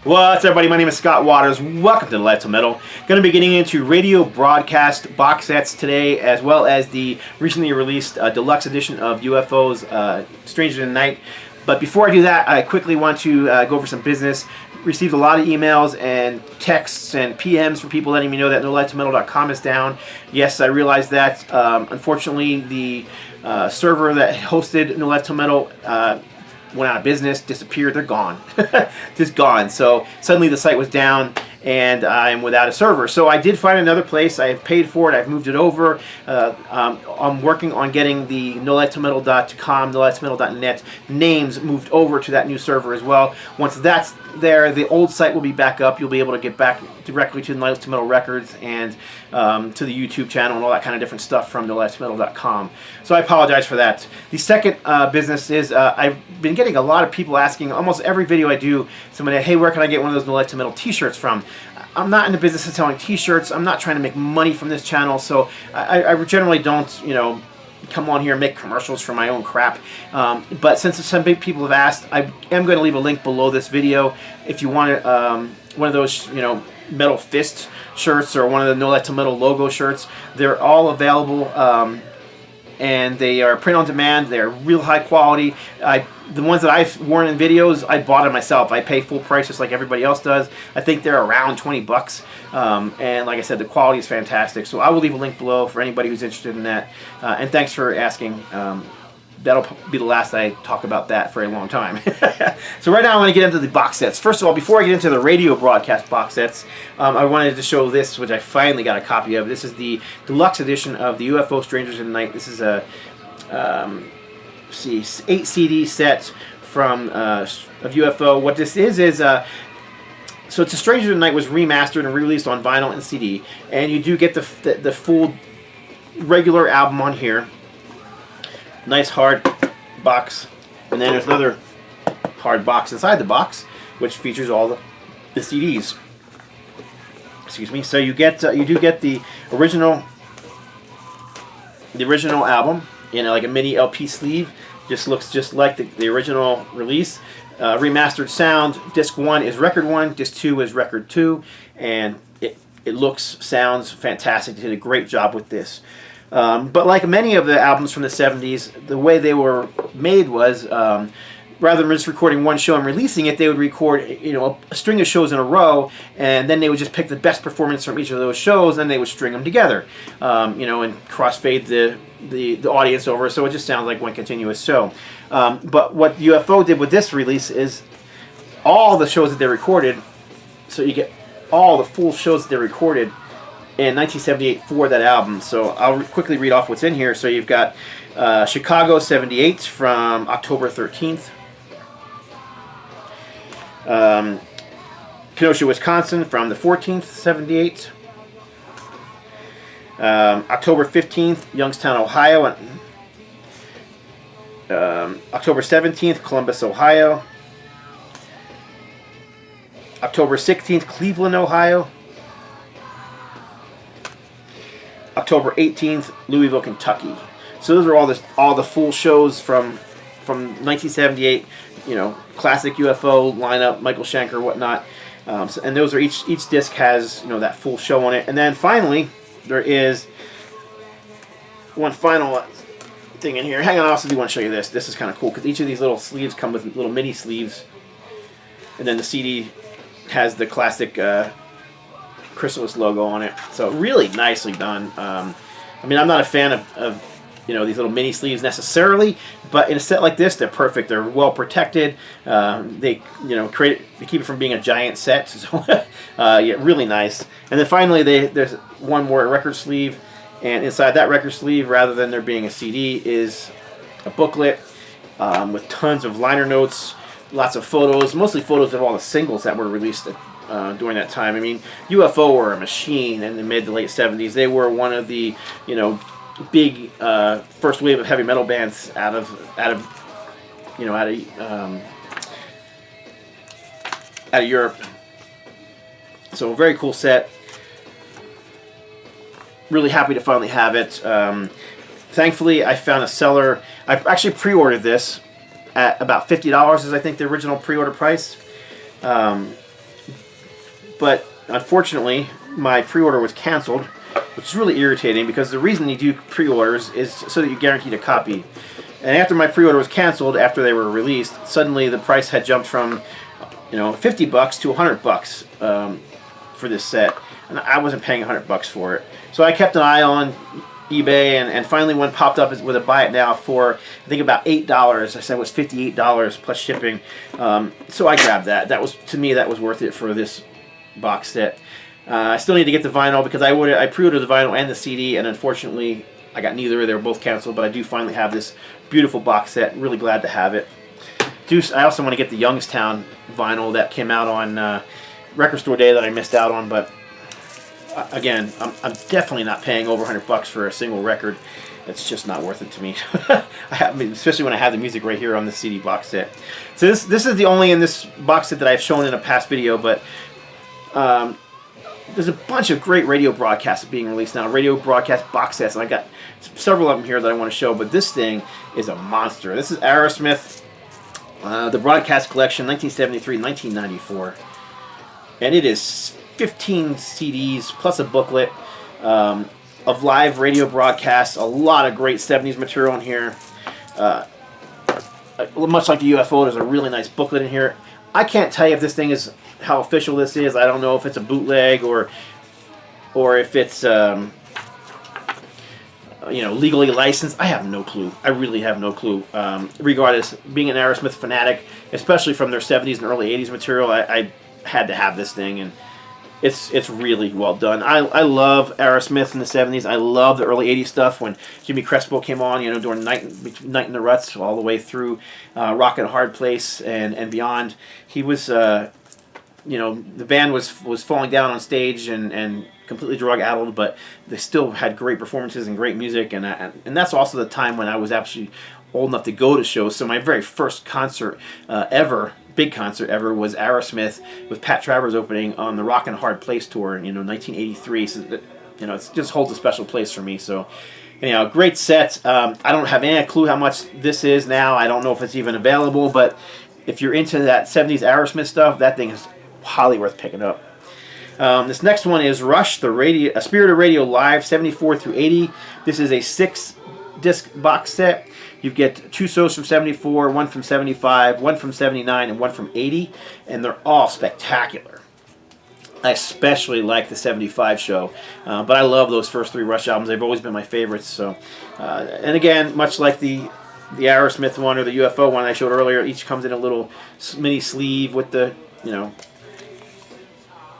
What's up, everybody? My name is Scott Waters. Welcome to Life to Metal. Going to be getting into radio broadcast box sets today, as well as the recently released deluxe edition of UFO's Stranger Tonight. But before I do that, I quickly want to go over some business. Received a lot of emails and texts and PMs from people letting me know that nolifetilmetal.com is down. Yes, I realize that. Unfortunately, the server that hosted No Life Till Metal went out of business, disappeared. They're gone. Just gone. So suddenly the site was down and I'm without a server. So I did find another place. I have paid for it. I've moved it over. I'm working on getting the nolifetilmetal.com, nolifetilmetal.net names moved over to that new server as well. Once that's there, the old site will be back up. You'll be able to get back directly to Life to Metal Records and to the YouTube channel and all that kind of different stuff from nolifetilmetal.com. So I apologize for that. The second business is I've been getting a lot of people asking, almost every video I do, somebody, hey, where can I get one of those No Life to Metal t-shirts from? I'm not in the business of selling t-shirts. I'm not trying to make money from this channel, so I generally don't, you know, come on here and make commercials for my own crap. But since some big people have asked, I am going to leave a link below this video if you want one of those, you know, Metal Fist shirts or one of the No Life Till Metal logo shirts. They're all available, and they are print on demand. They're real high quality. The ones that I've worn in videos, I bought them myself. I pay full price just like everybody else does. I think they're around 20 bucks. And like I said, the quality is fantastic. So I will leave a link below for anybody who's interested in that. And thanks for asking. That'll be the last I talk about that for a long time. So right now I want to get into the box sets. First of all, before I get into the radio broadcast box sets, I wanted to show this, which I finally got a copy of. This is the deluxe edition of the UFO Stranger Tonight. This is a 8 CD set from of UFO. What this is so it's a Stranger Tonight was remastered and released on vinyl and CD, and you do get the full regular album on here. Nice hard box, and then there's another hard box inside the box, which features all the CDs. Excuse me. So you get you do get the original album in like a mini LP sleeve. Just looks just like the original release. Remastered sound. Disc 1 is record 1. Disc 2 is record 2, and it looks, sounds fantastic. They did a great job with this. But like many of the albums from the 70s, the way they were made was rather than just recording one show and releasing it, they would record, you know, a string of shows in a row, and then they would just pick the best performance from each of those shows, and they would string them together, you know, and crossfade the audience over, so it just sounds like one continuous show. But what UFO did with this release is all the shows that they recorded, so you get all the full shows that they recorded in 1978 for that album. So I'll quickly read off what's in here. So you've got Chicago 78 from October 13th. Kenosha, Wisconsin from the 14th, 78. October 15th, Youngstown, Ohio. October 17th, Columbus, Ohio. October 16th, Cleveland, Ohio. October 18th, Louisville, Kentucky. So those are all the full shows from 1978. You know, classic UFO lineup, Michael Schenker, whatnot. And those are each disc has, you know, that full show on it. And then finally, there is one final thing in here. Hang on, I also do want to show you this. This is kind of cool because each of these little sleeves come with little mini sleeves, and then the CD has the classic Chrysalis logo on it. So really nicely done. I mean, I'm not a fan of you know, these little mini sleeves necessarily, but in a set like this, they're perfect. They're well protected. They, you know, they keep it from being a giant set. So yeah, really nice. And then finally, there's one more record sleeve, and inside that record sleeve, rather than there being a CD, is a booklet with tons of liner notes, lots of photos, mostly photos of all the singles that were released during that time. I mean, UFO were a machine in the mid to late 70s. They were one of the, you know, big first wave of heavy metal bands out of you know, out of Europe. So a very cool set. Really happy to finally have it. Thankfully, I found a seller. I actually pre-ordered this at about $50 is I think the original pre-order price. But unfortunately, my pre-order was canceled, which is really irritating because the reason you do pre-orders is so that you're guaranteed a copy. And after my pre-order was canceled, after they were released, suddenly the price had jumped from, you know, $50 to $100 for this set, and I wasn't paying $100 for it. So I kept an eye on eBay, and finally one popped up with a buy it now for I think about $8. I said it was $58 plus shipping. So I grabbed that. That was, to me, that was worth it for this box set. I still need to get the vinyl because I pre-ordered the vinyl and the CD, and unfortunately I got neither. They were both canceled, but I do finally have this beautiful box set. Really glad to have it. I also want to get the Youngstown vinyl that came out on Record Store Day that I missed out on, but again, I'm definitely not paying over $100 for a single record. It's just not worth it to me. I mean, especially when I have the music right here on the CD box set. So this is the only in this box set that I've shown in a past video, but there's a bunch of great radio broadcasts being released now, radio broadcast box sets, and I got several of them here that I want to show, but this thing is a monster. This is Aerosmith, the Broadcast Collection, 1973-1994, and it is 15 CDs plus a booklet of live radio broadcasts. A lot of great 70s material in here. Much like the UFO, there's a really nice booklet in here. I can't tell you if this thing is how official this is. I don't know if it's a bootleg or if it's you know, legally licensed. I have no clue. I really have no clue. Regardless, being an Aerosmith fanatic, especially from their 70s and early 80s material, I had to have this thing, and it's really well done. I love Aerosmith in the 70s. I love the early 80s stuff when Jimmy Crespo came on, you know, during Night in the Ruts all the way through Rockin' Hard Place and beyond. He was, you know, the band was falling down on stage and completely drug-addled, but they still had great performances and great music, and that's also the time when I was actually old enough to go to shows. So my very first concert ever, big concert ever, was Aerosmith with Pat Travers opening on the Rockin' Hard Place tour in 1983. So that, you know, it just holds a special place for me. So anyhow, great set. I don't have any clue how much this is now. I don't know if it's even available, but if you're into that 70s Aerosmith stuff, that thing is highly worth picking up. This next one is Rush, A Spirit of Radio Live, 74 through 80. This is a 6-disc box set. You get 2 shows from 74, 1 from 75, 1 from 79, and 1 from 80, and they're all spectacular. I especially like the 75 show, but I love those first 3 Rush albums. They've always been my favorites. So, and again, much like the Aerosmith one or the UFO one I showed earlier, each comes in a little mini sleeve with the, you know,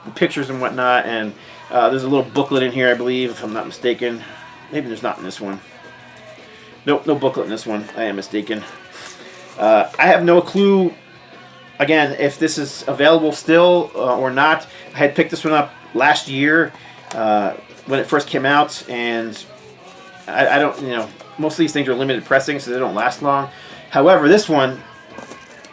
the pictures and whatnot, and there's a little booklet in here, I believe, if I'm not mistaken. Maybe there's not in this one. Nope, no booklet in this one. I am mistaken. I have no clue, again, if this is available still or not. I had picked this one up last year when it first came out, and I don't, you know, most of these things are limited pressing, so they don't last long. However, this one,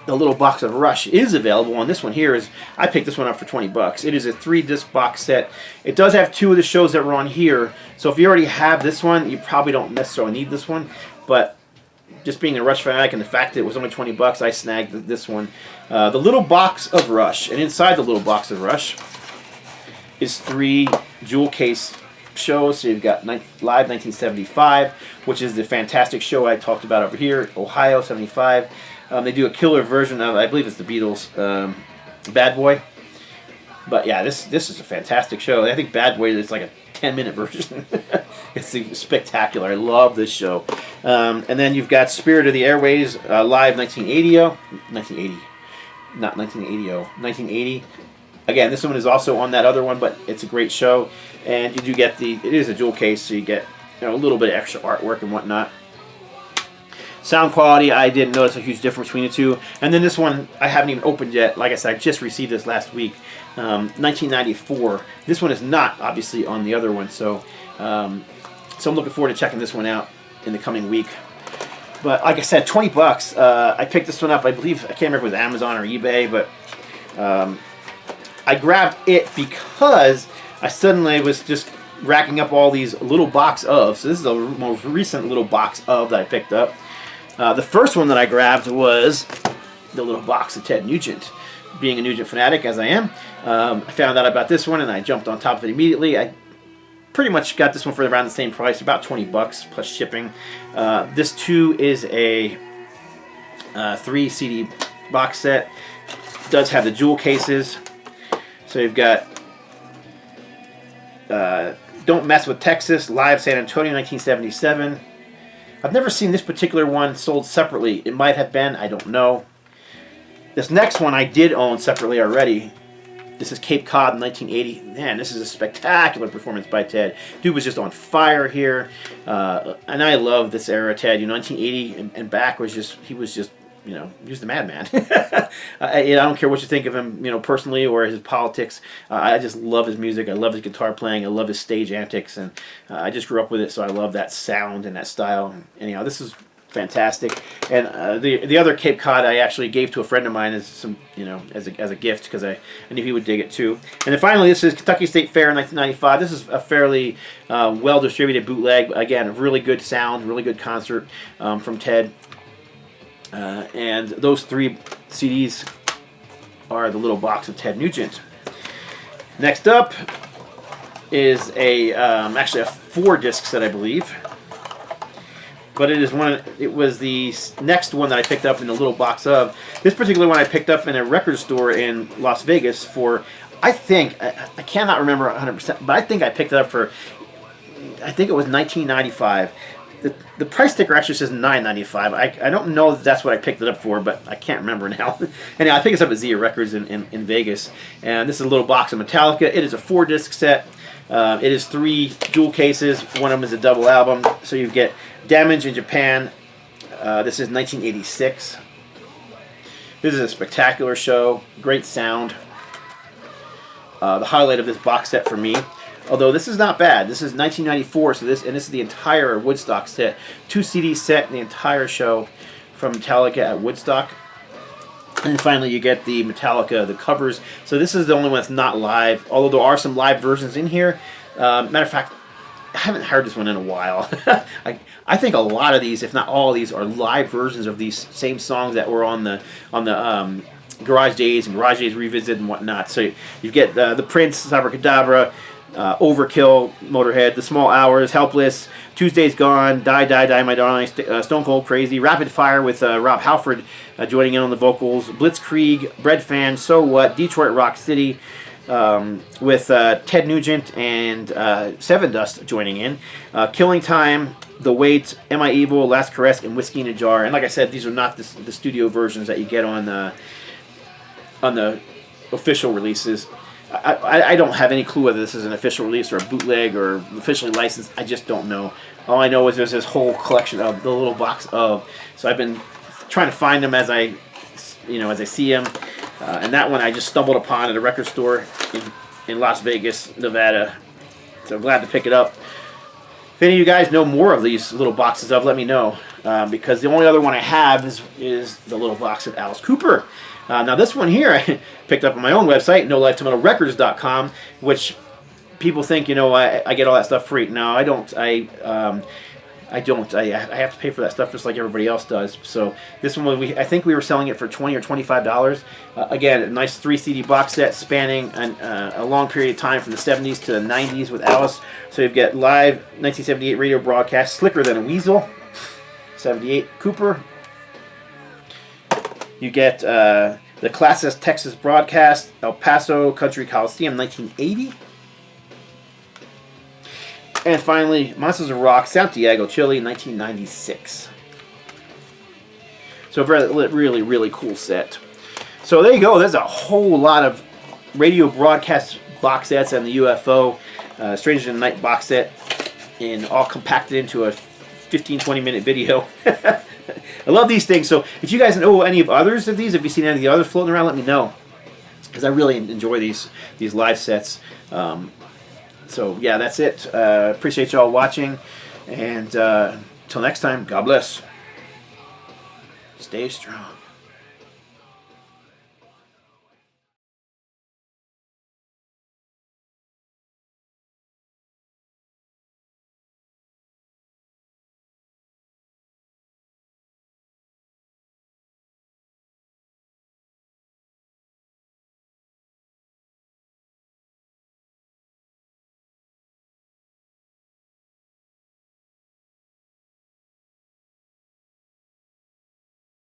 the little box of Rush, is available, and this one here is, I picked this one up for $20. It is a 3-disc box set. It does have 2 of the shows that were on here, so if you already have this one, you probably don't necessarily need this one, but just being a Rush fanatic and the fact that it was only $20, I snagged this one. The little box of Rush, and inside the little box of Rush is 3 jewel case shows. So you've got Live 1975, which is the fantastic show I talked about over here, Ohio 75. They do a killer version of, I believe it's the Beatles, Bad Boy. But yeah, this is a fantastic show. I think Bad Boy is like a 10-minute version. It's spectacular. I love this show. And then you've got Spirit of the Airways, Live 1980. Again, this one is also on that other one, but it's a great show. And you do get it is a jewel case, so you get, you know, a little bit of extra artwork and whatnot. Sound quality, I didn't notice a huge difference between the two. And then this one, I haven't even opened yet. Like I said, I just received this last week. 1994. This one is not, obviously, on the other one. So I'm looking forward to checking this one out in the coming week. But like I said, 20 bucks. I picked this one up. I believe, I can't remember if it was Amazon or eBay, but I grabbed it because I suddenly was just racking up all these little box of. So this is the most recent little box of that I picked up. The first one that I grabbed was the little box of Ted Nugent. Being a Nugent fanatic as I am, I found out about this one and I jumped on top of it immediately. I pretty much got this one for around the same price, about 20 bucks plus shipping. This too is a 3 CD box set. It does have the jewel cases. So you've got Don't Mess with Texas, Live San Antonio 1977. I've never seen this particular one sold separately. It might have been, I don't know. This next one I did own separately already. This is Cape Cod 1980. Man, this is a spectacular performance by Ted. Dude was just on fire here. And I love this era, Ted. 1980 and back was just, he was just, he was the madman. I don't care what you think of him, personally or his politics. I just love his music. I love his guitar playing. I love his stage antics. And I just grew up with it, so I love that sound and that style. And, this is fantastic. And the other Cape Cod I actually gave to a friend of mine as some, as a gift because I knew he would dig it too. And then finally, this is Kentucky State Fair in 1995. This is a fairly well distributed bootleg. Again, a really good sound, really good concert from Ted. And those 3 CDs are the little box of Ted Nugent. Next up is actually a 4-disc set, I believe. But it was the next one that I picked up in the little box of. This particular one I picked up in a record store in Las Vegas for, I cannot remember 100%, but I think I picked it up for, I think it was $19.95. The price sticker actually says $9.95. I don't know if that's what I picked it up for, but I can't remember now. Anyway, I picked this up at Zia Records in Vegas. And this is a little box of Metallica. It is a 4-disc set. It is 3 jewel cases. One of them is a double album. So you get Damage in Japan. This is 1986. This is a spectacular show. Great sound. The highlight of this box set for me. Although this is not bad. This is 1994, so this is the entire Woodstock set. 2 CD set in the entire show from Metallica at Woodstock. And finally you get the Metallica, the covers. So this is the only one that's not live, although there are some live versions in here. Matter of fact, I haven't heard this one in a while. I think a lot of these, if not all of these, are live versions of these same songs that were on the Garage Days and Garage Days Revisited and whatnot. So you get the Prince, Abracadabra, Overkill, Motorhead, The Small Hours, Helpless, Tuesday's Gone, Die, Die, Die, My Darling, Stone Cold Crazy, Rapid Fire with Rob Halford joining in on the vocals, Blitzkrieg, Bread Fan, So What, Detroit Rock City with Ted Nugent and Seven Dust joining in, Killing Time, The Wait, Am I Evil, Last Caress, and Whiskey in a Jar. And like I said, these are not the studio versions that you get on the official releases. I don't have any clue whether this is an official release or a bootleg or officially licensed. I just don't know. All I know is there's this whole collection of the little box of. So I've been trying to find them as I see them. And that one I just stumbled upon at a record store in Las Vegas, Nevada. So I'm glad to pick it up. If any of you guys know more of these little boxes of, let me know. Because the only other one I have is the little box of Alice Cooper. Now this one here I picked up on my own website, nolifetilmetalrecords.com, which people think, I get all that stuff free. No, I don't. I don't. I have to pay for that stuff just like everybody else does. So this one, I think we were selling it for $20 or $25. Again, a nice 3 CD box set spanning a long period of time from the 70s to the 90s with Alice. So you've got live 1978 radio broadcast, Slicker Than a Weasel, 78 Cooper. You get the Classes Texas broadcast, El Paso Country Coliseum, 1980. And finally, Monsters of Rock, Santiago, Chile, 1996. So a really, really cool set. So there you go. There's a whole lot of radio broadcast box sets and the UFO Stranger Tonight box set, and all compacted into a 15-20 minute video. I love these things. So if you guys know any of others of these, if you've seen any of the others floating around, let me know, because I really enjoy these live sets. So yeah, that's it. Appreciate y'all watching, and till next time, God bless. Stay strong.